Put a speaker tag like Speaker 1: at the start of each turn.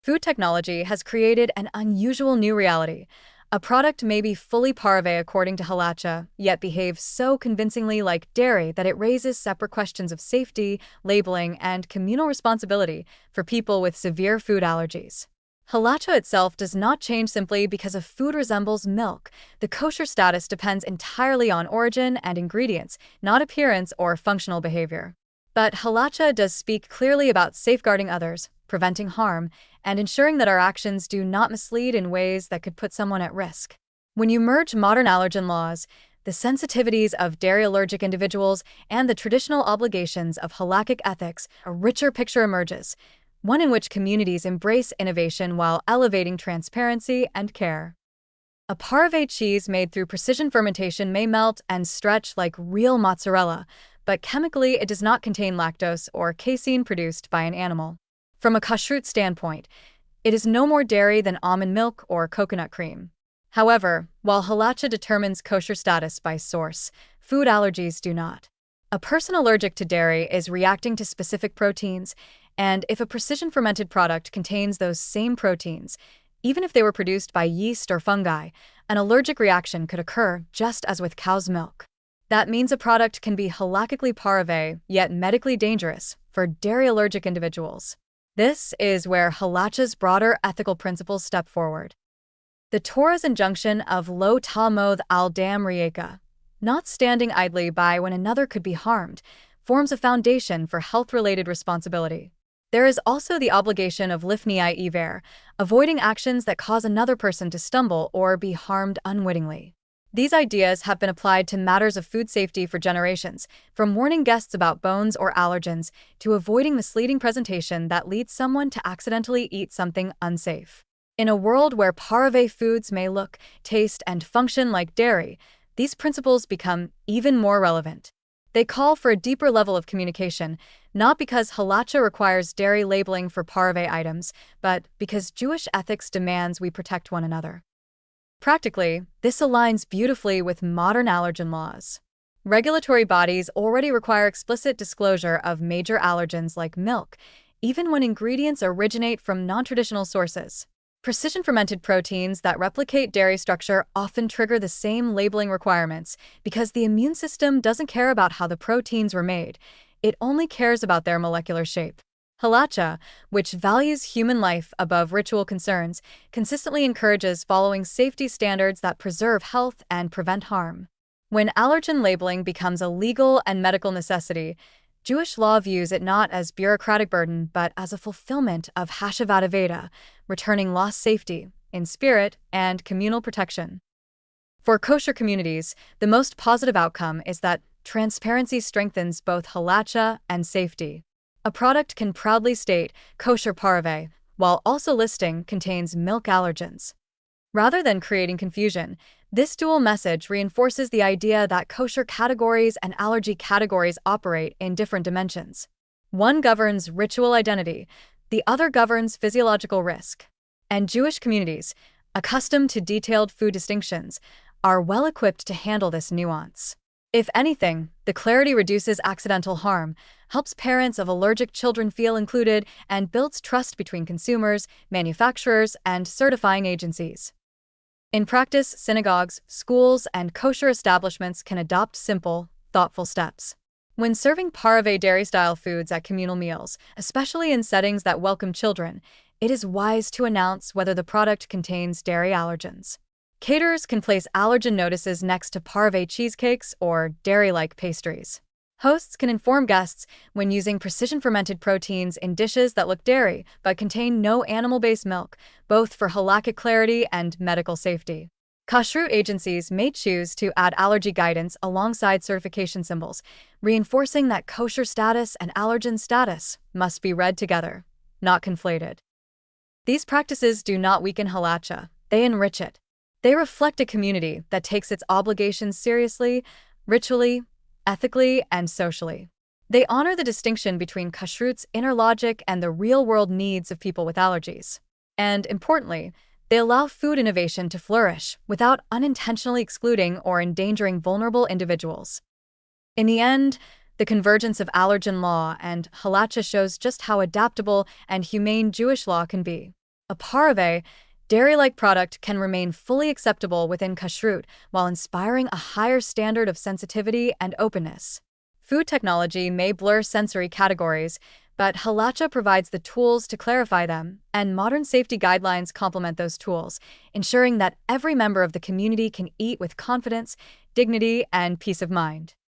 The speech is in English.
Speaker 1: Food technology has created an unusual new reality. A product may be fully parve according to halacha, yet behave so convincingly like dairy that it raises separate questions of safety, labeling, and communal responsibility for people with severe food allergies. Halacha itself does not change simply because a food resembles milk. The kosher status depends entirely on origin and ingredients, not appearance or functional behavior. But halacha does speak clearly about safeguarding others, preventing harm, and ensuring that our actions do not mislead in ways that could put someone at risk. When you merge modern allergen laws, the sensitivities of dairy allergic individuals, and the traditional obligations of halakhic ethics, a richer picture emerges, one in which communities embrace innovation while elevating transparency and care. A parve cheese made through precision fermentation may melt and stretch like real mozzarella, but chemically it does not contain lactose or casein produced by an animal. From a kashrut standpoint, it is no more dairy than almond milk or coconut cream. However, while halacha determines kosher status by source, food allergies do not. A person allergic to dairy is reacting to specific proteins, and if a precision fermented product contains those same proteins, even if they were produced by yeast or fungi, an allergic reaction could occur just as with cow's milk. That means a product can be halakhically parve, yet medically dangerous for dairy allergic individuals. This is where halacha's broader ethical principles step forward. The Torah's injunction of lo ta'amod al dam rieka, not standing idly by when another could be harmed, forms a foundation for health-related responsibility. There is also the obligation of lifnei iver, avoiding actions that cause another person to stumble or be harmed unwittingly. These ideas have been applied to matters of food safety for generations, from warning guests about bones or allergens to avoiding misleading presentation that leads someone to accidentally eat something unsafe. In a world where parve foods may look, taste, and function like dairy, these principles become even more relevant. They call for a deeper level of communication, not because halacha requires dairy labeling for parve items, but because Jewish ethics demands we protect one another. Practically, this aligns beautifully with modern allergen laws. Regulatory bodies already require explicit disclosure of major allergens like milk, even when ingredients originate from non-traditional sources. Precision fermented proteins that replicate dairy structure often trigger the same labeling requirements because the immune system doesn't care about how the proteins were made, it only cares about their molecular shape. Halacha, which values human life above ritual concerns, consistently encourages following safety standards that preserve health and prevent harm. When allergen labeling becomes a legal and medical necessity, Jewish law views it not as bureaucratic burden but as a fulfillment of Hashavat Aveda, returning lost safety, in spirit, and communal protection. For kosher communities, the most positive outcome is that transparency strengthens both halacha and safety. A product can proudly state kosher parve, while also listing contains milk allergens. Rather than creating confusion, this dual message reinforces the idea that kosher categories and allergy categories operate in different dimensions. One governs ritual identity, the other governs physiological risk. And Jewish communities, accustomed to detailed food distinctions, are well equipped to handle this nuance. If anything, the clarity reduces accidental harm, helps parents of allergic children feel included, and builds trust between consumers, manufacturers, and certifying agencies. In practice, synagogues, schools, and kosher establishments can adopt simple, thoughtful steps. When serving parve dairy-style foods at communal meals, especially in settings that welcome children, it is wise to announce whether the product contains dairy allergens. Caterers can place allergen notices next to parve cheesecakes or dairy-like pastries. Hosts can inform guests when using precision-fermented proteins in dishes that look dairy but contain no animal-based milk, both for halakhic clarity and medical safety. Kashrut agencies may choose to add allergy guidance alongside certification symbols, reinforcing that kosher status and allergen status must be read together, not conflated. These practices do not weaken halacha, they enrich it. They reflect a community that takes its obligations seriously, ritually, ethically, and socially. They honor the distinction between kashrut's inner logic and the real-world needs of people with allergies. And, importantly, they allow food innovation to flourish without unintentionally excluding or endangering vulnerable individuals. In the end, the convergence of allergen law and halacha shows just how adaptable and humane Jewish law can be. A parve, dairy-like product can remain fully acceptable within kashrut while inspiring a higher standard of sensitivity and openness. Food technology may blur sensory categories, but halacha provides the tools to clarify them, and modern safety guidelines complement those tools, ensuring that every member of the community can eat with confidence, dignity, and peace of mind.